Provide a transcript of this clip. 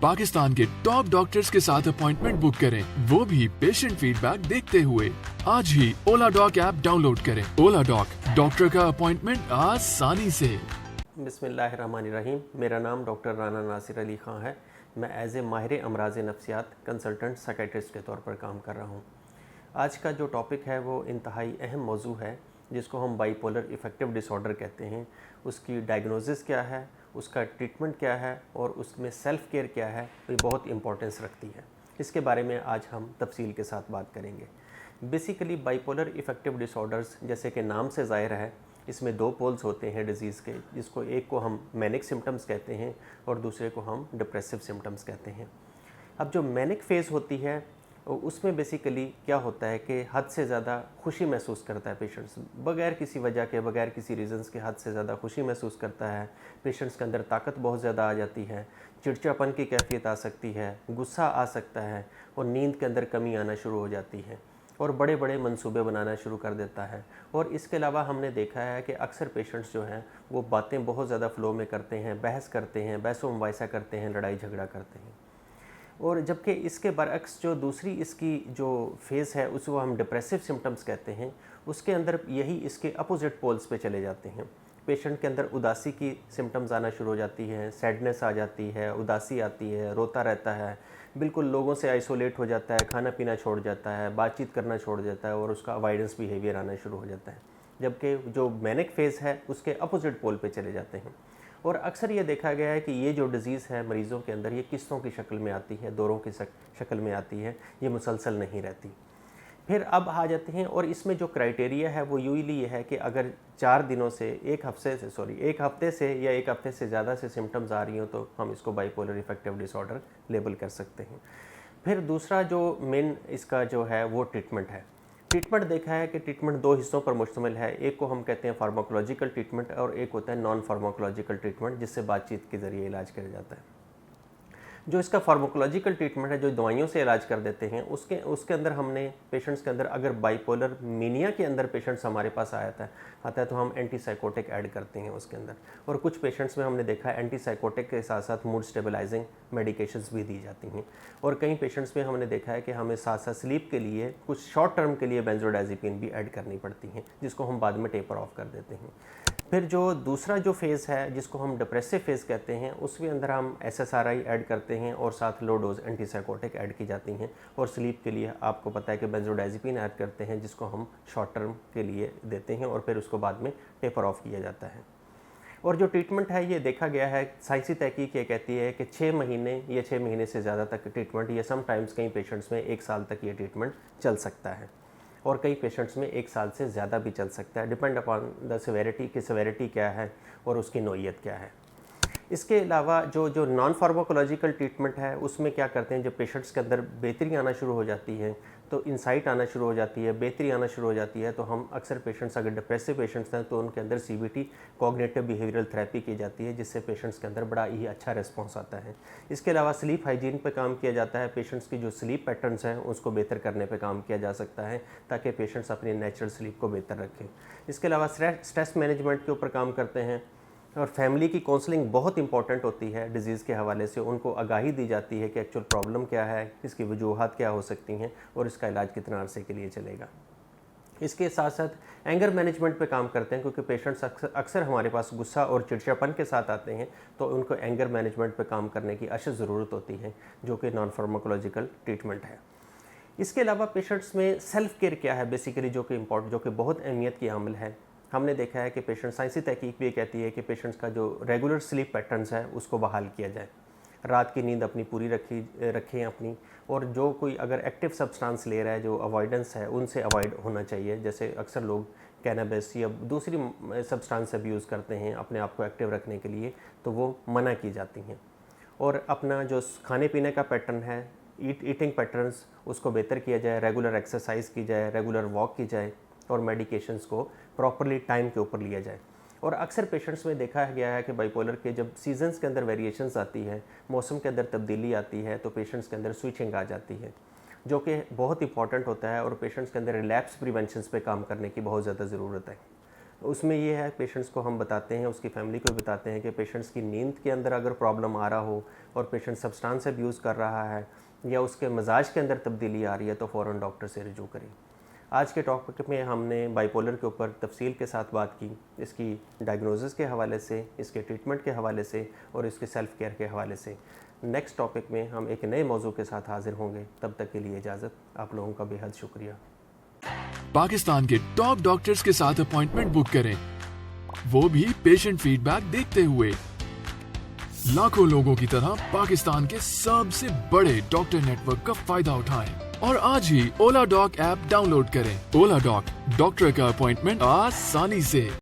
पाकिस्तान के top doctors के साथ अपॉइंटमेंट बुक करें, वो भी पेशेंट फीडबैक देखते हुए। आज ही ओला डॉक ऐप डाउनलोड करें। ओला डॉक, डॉक्टर का अपॉइंटमेंट आसानी से। बिस्मिल्लाहिर्रहमानिर्रहीम। मेरा नाम डॉक्टर राना नासिर अली ख़ान है। मैं एज ए माहिर अमराज नफ्सियात कंसल्टेंट साइकेट्रिस्ट के तौर पर काम कर रहा हूँ। आज का जो टॉपिक है वो इंतहाई अहम मौजू है, जिसको हम बाइपोलर इफ़ेक्टिव डिसऑर्डर कहते हैं। उसकी डायग्नोसिस क्या है, उसका ट्रीटमेंट क्या है और उसमें सेल्फ़ केयर क्या है, ये बहुत इंपॉर्टेंस रखती है। इसके बारे में आज हम तफसील के साथ बात करेंगे। बेसिकली बाइपोलर इफ़ेक्टिव डिसऑर्डर्स, जैसे कि नाम से ज़ाहिर है, इसमें दो पोल्स होते हैं डिज़ीज़ के, जिसको एक को हम मैनिक सिम्टम्स कहते हैं और दूसरे को हम डिप्रेसिव सिम्टम्स कहते हैं। अब जो मैनिक फेज़ होती है उसमें बेसिकली क्या होता है कि हद से ज़्यादा खुशी महसूस करता है पेशेंट्स, बगैर किसी वजह के, बगैर किसी रीज़न्स के हद से ज़्यादा खुशी महसूस करता है। पेशेंट्स के अंदर ताकत बहुत ज़्यादा आ जाती है, चिड़चिड़ापन की कैफियत आ सकती है, गुस्सा आ सकता है और नींद के अंदर कमी आना शुरू हो जाती है और बड़े बड़े मंसूबे बनाना शुरू कर देता है। और इसके अलावा हमने देखा है कि अक्सर पेशेंट्स जो हैं वो बातें बहुत ज़्यादा फ़्लो में करते हैं, बहस करते हैं, बहसो मुबाहिसा करते हैं, लड़ाई झगड़ा करते हैं। और जबकि इसके बरअक्स जो दूसरी इसकी जो फेज़ है उसको हम डिप्रेसिव सिम्टम्स कहते हैं, उसके अंदर यही इसके अपोजिट पोल्स पे चले जाते हैं। पेशेंट के अंदर उदासी की सिम्टम्स आना शुरू हो जाती है, सैडनेस आ जाती है, उदासी आती है, रोता रहता है, बिल्कुल लोगों से आइसोलेट हो जाता है, खाना पीना छोड़ जाता है, बातचीत करना छोड़ देता है और उसका अवॉइडेंस बिहेवियर आना शुरू हो जाता है। जबकि जो मैनिक फेज़ है उसके अपोजिट पोल पे चले जाते हैं। और अक्सर ये देखा गया है कि ये जो डिज़ीज़ है मरीज़ों के अंदर, ये किस्तों की शक्ल में आती है, दौरों की शक्ल में आती है, ये मुसलसल नहीं रहती। फिर अब आ जाते हैं और इसमें जो क्राइटेरिया है वो यूजली ये है कि अगर 4 दिनों से एक हफ्ते से या एक हफ्ते से ज़्यादा से सिम्टम्स आ रही हो तो हम इसको बाइपोलर इफ़ेक्टिव डिसऑर्डर लेबल कर सकते हैं। फिर दूसरा जो मेन इसका जो है वो ट्रीटमेंट है। ट्रीटमेंट देखा है कि ट्रीटमेंट दो हिस्सों पर मुश्तमिल है। एक को हम कहते हैं फार्माकोलॉजिकल ट्रीटमेंट और एक होता है नॉन फार्माकोलॉजिकल ट्रीटमेंट, जिससे बातचीत के ज़रिए इलाज किया जाता है। जो इसका फार्माकोलॉजिकल ट्रीटमेंट है, जो दवाइयों से इलाज कर देते हैं, उसके अंदर हमने पेशेंट्स के अंदर अगर बाइपोलर मीनिया के अंदर पेशेंट्स हमारे पास आता है तो हम एंटीसाइकोटिक ऐड करते हैं उसके अंदर। और कुछ पेशेंट्स में हमने देखा है एंटीसाइकोटिक के साथ साथ मूड स्टेबलाइजिंग मेडिकेशंस भी दी जाती हैं। और कई पेशेंट्स में हमने देखा है कि हमें साथ साथ स्लीप के लिए कुछ शॉर्ट टर्म के लिए बेंजोडाइज़ेपिन भी ऐड करनी पड़ती हैं, जिसको हम बाद में टेपर ऑफ कर देते हैं। फिर जो दूसरा जो फेज़ है जिसको हम डिप्रेसिव फेज़ कहते हैं, उसके अंदर हम एसएसआरआई ऐड करते हैं और साथ लो डोज एंटीसाइकोटिक ऐड की जाती हैं। और स्लीप के लिए आपको पता है कि बेंजोडाइज़ेपिन ऐड करते हैं, जिसको हम शॉर्ट टर्म के लिए देते हैं और फिर उसको बाद में टेपर ऑफ किया जाता है। और जो ट्रीटमेंट है ये देखा गया है, साइंसी तहकीक ये कहती है कि 6 महीने या 6 महीने से ज़्यादा तक ट्रीटमेंट, या समटाइम्स कई पेशेंट्स में 1 साल तक ये ट्रीटमेंट चल सकता है और कई पेशेंट्स में 1 साल से ज़्यादा भी चल सकता है, डिपेंड अपॉन द सेवेरिटी कि सेवेरिटी क्या है और उसकी नौइयत क्या है। इसके अलावा जो नॉन फार्माकोलॉजिकल ट्रीटमेंट है उसमें क्या करते हैं, जब पेशेंट्स के अंदर बेहतरी आना शुरू हो जाती है, तो इंसाइट आना शुरू हो जाती है, बेहतरी आना शुरू हो जाती है, तो हम अक्सर पेशेंट्स, अगर डिप्रेसिव पेशेंट्स हैं तो उनके अंदर सीबीटी कॉग्निटिव बिहेवियरल थेरेपी की जाती है, जिससे पेशेंट्स के अंदर बड़ा ही अच्छा रिस्पॉन्स आता है। इसके अलावा स्लीप हाइजीन पे काम किया जाता है, पेशेंट्स की जो स्लीप पैटर्न्स हैं उसको बेहतर करने पे काम किया जा सकता है ताकि पेशेंट्स अपनी नेचुरल स्लीप को बेहतर रखें। इसके अलावा स्ट्रेस मैनेजमेंट के ऊपर काम करते हैं और फैमिली की काउंसलिंग बहुत इंपॉर्टेंट होती है। डिज़ीज़ के हवाले से उनको आगाही दी जाती है कि एक्चुअल प्रॉब्लम क्या है, इसकी वजूहात क्या हो सकती हैं और इसका इलाज कितना अरसे के लिए चलेगा। इसके साथ साथ एंगर मैनेजमेंट पे काम करते हैं, क्योंकि पेशेंट्स अक्सर हमारे पास गुस्सा और चिड़चिड़ापन के साथ आते हैं, तो उनको एंगर मैनेजमेंट पे काम करने की अशद ज़रूरत होती है, जो कि नॉन फार्माकोलॉजिकल ट्रीटमेंट है। इसके अलावा पेशेंट्स में सेल्फ़ केयर क्या है बेसिकली, जो कि बहुत अहमियत की हामिल है। हमने देखा है कि पेशेंट, साइंसी तहकीक भी कहती है कि पेशेंट्स का जो रेगुलर स्लीप पैटर्न्स है उसको बहाल किया जाए, रात की नींद अपनी पूरी रखें अपनी। और जो कोई अगर एक्टिव सब्सटेंस ले रहा है, जो अवॉइडेंस है, उनसे अवॉइड होना चाहिए। जैसे अक्सर लोग कैनबिस या दूसरी सब्सटेंस अब्यूज़ करते हैं अपने आप को एक्टिव रखने के लिए, तो वो मना की जाती हैं। और अपना जो खाने पीने का पैटर्न है, ईटिंग पैटर्न्स, उसको बेहतर किया जाए, रेगुलर एक्सरसाइज की जाए, रेगुलर वॉक की जाए और मेडिकेशंस को प्रॉपरली टाइम के ऊपर लिया जाए। और अक्सर पेशेंट्स में देखा गया है कि बाइपोलर के जब सीजन्स के अंदर वेरिएशंस आती है, मौसम के अंदर तब्दीली आती है, तो पेशेंट्स के अंदर स्विचिंग आ जाती है, जो कि बहुत इंपॉर्टेंट होता है और पेशेंट्स के अंदर रिलैप्स प्रिवेंशन पे काम करने की बहुत ज़्यादा ज़रूरत है। उसमें ये है, पेशेंट्स को हम बताते हैं, उसकी फैमिली को भी बताते हैं कि पेशेंट्स की नींद के अंदर अगर प्रॉब्लम आ रहा हो और पेशेंट सब्सटेंस अब्यूज़ कर रहा है या उसके मिजाज के अंदर तब्दीली आ रही है तो फ़ौरन डॉक्टर से रुजू करें। आज के टॉपिक में हमने बाइपोलर के ऊपर तफसील के साथ बात की, इसकी डायग्नोसिस के हवाले से, इसके ट्रीटमेंट के हवाले से और इसके सेल्फ़ केयर के हवाले से। नेक्स्ट टॉपिक में हम एक नए मौजू के साथ हाजिर होंगे। तब तक के लिए इजाज़त। आप लोगों का बेहद शुक्रिया। पाकिस्तान के टॉप डॉक्टर्स के साथ अपॉइंटमेंट बुक करें, वो भी पेशेंट फीडबैक देखते हुए। लाखों लोगों की तरह पाकिस्तान के सबसे बड़े डॉक्टर नेटवर्क का फायदा उठाएं और आज ही ओला डॉक ऐप डाउनलोड करें। ओला डॉक, डॉक्टर का अपॉइंटमेंट आसानी से।